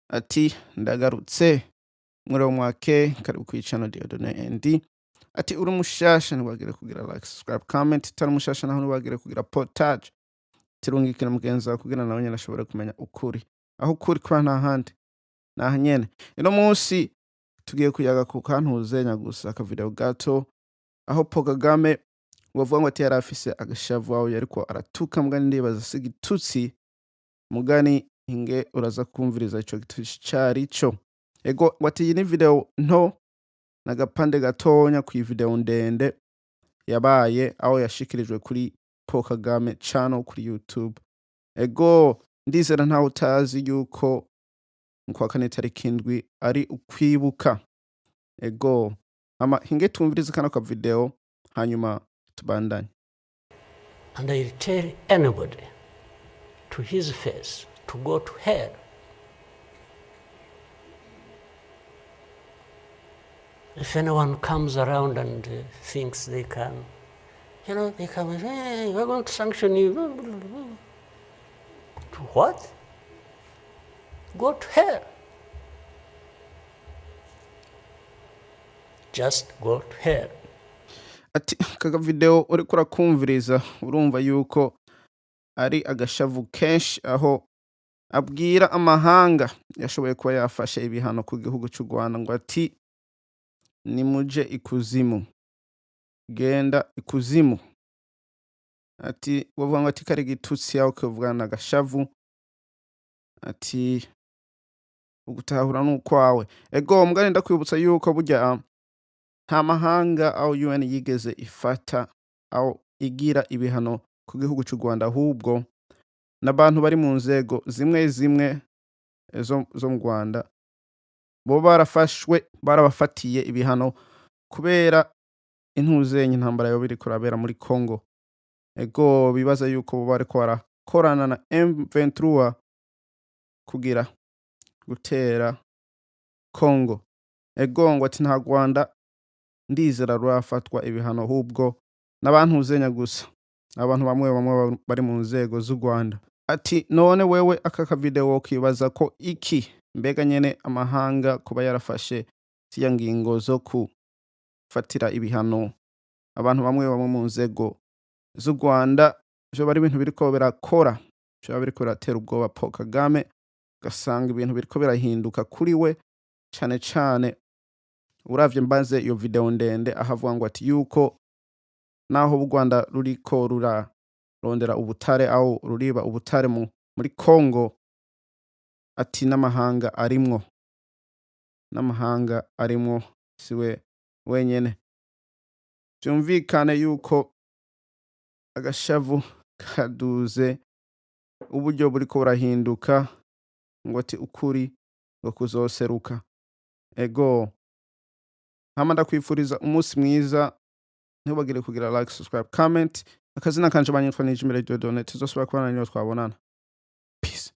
ati ndagarutse mwiriwe mwake karibu kuri channel Dieudonné ND ati uri mushasha ntiwagire kugira like subscribe comment tari mushasha naho ntiwagire kugira partage tirungikira mugenzi wawe kugira nawe nyene ashobore kumenya ukuri aho ukuri kwa nta handi naho nyene ino munsi tugiye kuyaga ku kantuzenya gusa aka video gato aho Paul Kagame wavuga ngo ati yari afise agashavu aho yariko aratuka mugani ndibaza sigitutsi mugani inge uraza kumviriza ico gitutsi carico ego wati iyi ni video nto nagapande gatonya ku video ndende yabaye aho yashikirijwe kuri Paul Kagame channel kuri YouTube ego ndizera ntaho utazi yuko kwa kane tariki indwi ari ukwibuka ego ama hinge tumviriza kana ka video hanyuma tubandanye. And I'll tell anybody to his face to go to hell. If anyone comes around and thinks they can, they come and say, hey, we're going to sanction you. To what? Go to hell. Just go to hell. Ati kaga video uriko urakumviriza urumva yuko ari agashavu kenshi aho abwira amahanga yashoboye kuba yafashe ibihano ku gihugu cy'u Rwanda ngo ati nimuje ikuzimu genda ikuzimu ati wavuga ngo ati kari gitutsi yaho kuvugana agashavu ati ugutahura n'ukwawe ego mugani ndakwibutsa yuko burya nta mahanga aho UN yigeze ifata aho igira ibihano ku gihugu cy'u Rwanda ahubwo n'abantu bari mu nzego zimwe zo mu Rwanda bo barabafatiye ibihano kubera intuzenye intambara yo biri kurabera muri Congo ego bibaza yuko bo bariko barakorana na M23 kugira gutera Congo ego ngo ati nta Rwanda ndizera rwafatwa ibihano ahubwo n'abantu uzenya gusa abantu bamwe bari mu nzego z'u Rwanda ati none wewe aka video kibaza ko iki mbega nyene amahanga kuba yarafashe siya ngingo zo kufatira ibihano abantu bamwe mu nzego z'u Rwanda byo bari ibintu biriko birakora byo biriko biratera ubwoba Paul Kagame gasanga ibintu biriko birahinduka kuri we cane uravye mbaze iyo video ndende ahavuga ngo ati yuko naho u Rwanda ruriko rurarondera ubutare aho ruriba ubutare muri Congo ati n'amahanga arimwo siwe wenyene byumvikane yuko agashavu kaduze uburyo buriko burahinduka ngo ati ukuri ngo kuzoseruka ego hamanda kwifuriza umunsi mwiza ntibagire kugira like subscribe comment akazina kanje banyitwa Nijimire Dieudonné tuzosubira kubana niyo twabonana peace.